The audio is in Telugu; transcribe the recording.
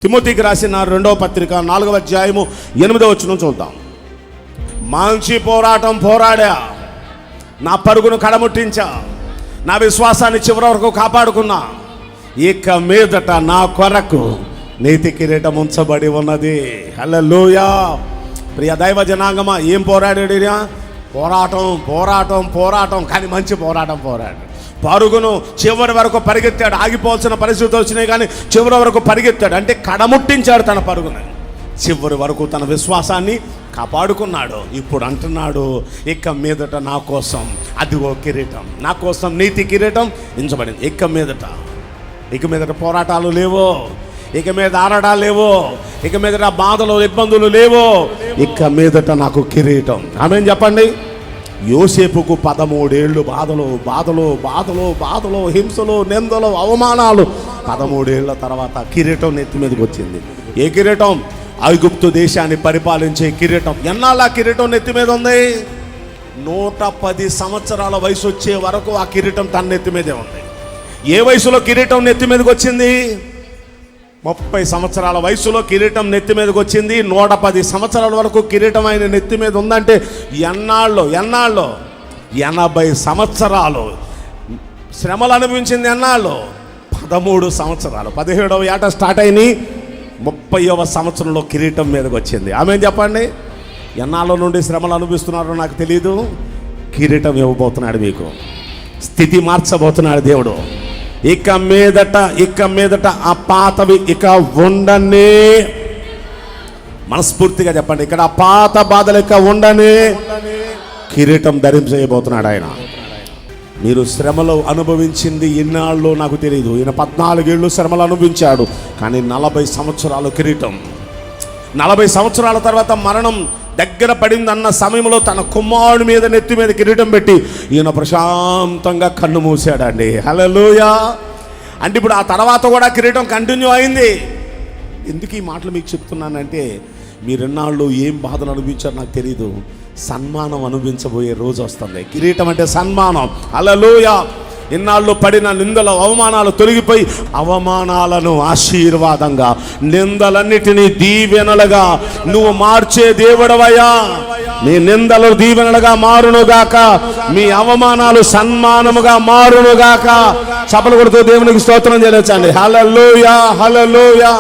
తిమోతికి రాసిన 2వ పత్రిక 4వ అధ్యాయము 8వ వచనం చూద్దాం. మంచి పోరాటం పోరాడా, నా పరుగును కడముట్టించా, నా విశ్వాసాన్ని చివరి వరకు కాపాడుకున్నా, ఇక మీదట నా కొరకు నీతి కిరీటం ఉంచబడి ఉన్నది. హల్లెలూయా. ప్రియ దైవ జనాంగమా, ఏం పోరాడాడినా? పోరాటం పోరాటం పోరాటం, కానీ మంచి పోరాటం పోరాడు. పరుగును చివరి వరకు పరిగెత్తాడు. ఆగిపోవాల్సిన పరిస్థితి వచ్చినాయి కానీ చివరి వరకు పరిగెత్తాడు. అంటే కడముట్టించాడు తన పరుగుని, చివరి వరకు తన విశ్వాసాన్ని కాపాడుకున్నాడు. ఇప్పుడు అంటున్నాడు, ఇక మీదట నా కోసం అదిగో కిరీటం, నా కోసం నీతి కిరీటం ఎంచబడింది. ఇక మీదట పోరాటాలు లేవో, ఇక మీద ఆరడాలు లేవో, ఇక మీదట బాధలు ఇబ్బందులు లేవో, ఇక మీదట నాకు కిరీటం. ఆమేన్ చెప్పండి. యోసేపుకు 13 ఏళ్ళు బాధలు బాధలు బాధలు బాధలు, హింసలు, నిందలు, అవమానాలు. 13 ఏళ్ల తర్వాత కిరీటం నెత్తి మీదకి వచ్చింది. ఏ కిరీటం? ఐగుప్తు దేశాన్ని పరిపాలించే కిరీటం. ఎన్నాళ్ళ కిరీటం నెత్తి మీద ఉంది? 110 సంవత్సరాల వయసు వచ్చే వరకు ఆ కిరీటం తన నెత్తి మీదే ఉంది. ఏ వయసులో కిరీటం నెత్తి మీదకి వచ్చింది? 30 సంవత్సరాల వయసులో కిరీటం నెత్తి మీదకి వచ్చింది. 110 సంవత్సరాల వరకు కిరీటం ఆయన నెత్తి మీద ఉందంటే ఎన్నాళ్ళు? 80 సంవత్సరాలు శ్రమలు అనుభవించింది. ఎన్నాళ్ళు? 13 సంవత్సరాలు. 17వ ఏట స్టార్ట్ అయినాయి, 30వ సంవత్సరంలో కిరీటం మీదకి వచ్చింది. ఆమేన్ చెప్పండి. ఎన్నాళ్ళ నుండి శ్రమలు అనుభవిస్తున్నారో నాకు తెలియదు, కిరీటం ఇవ్వబోతున్నాడు మీకు. స్థితి మార్చబోతున్నాడు దేవుడు. ఇక మీదట ఆ పాతవి ఇక ఉండనే. మనస్ఫూర్తిగా చెప్పండి, ఇక్కడ ఆ పాత బాధలు ఇక ఉండనే. కిరీటం ధరించబోతున్నాడు ఆయన. మీరు శ్రమలు అనుభవించింది ఎన్నాళ్ళు నాకు తెలియదు. ఈయన 14 ఏళ్ళు శ్రమలు అనుభవించాడు, కానీ 40 సంవత్సరాలు కిరీటం. 40 సంవత్సరాల తర్వాత మరణం దగ్గర పడిందన్న సమయంలో తన కుమారుడి మీద నెత్తి మీద కిరీటం పెట్టి ఈయన ప్రశాంతంగా కన్ను మూసాడండి. హల్లెలూయా. అంటే ఇప్పుడు ఆ తర్వాత కూడా కిరీటం కంటిన్యూ అయింది. ఎందుకు ఈ మాటలు మీకు చెప్తున్నానంటే, మీరెన్నాళ్ళు ఏం బాధలు అనుభవించారో నాకు తెలియదు, సన్మానం అనుభవించబోయే రోజు వస్తుంది. కిరీటం అంటే సన్మానం. హల్లెలూయా. ఇన్నాళ్ళు పడిన నిందలు, అవమానాలు తొలగిపోయి అవమానాలను ఆశీర్వాదంగా, నిందలన్నిటినీ దీవెనలుగా నువ్వు మార్చే దేవుడవయ్యా. మీ నిందలు దీవెనలుగా మారునుగాక, మీ అవమానాలు సన్మానముగా మారునుగాక. చప్పలు కొడుతూ దేవునికి స్తోత్రం చేయొచ్చండి. హల్లెలూయా, హల్లెలూయా.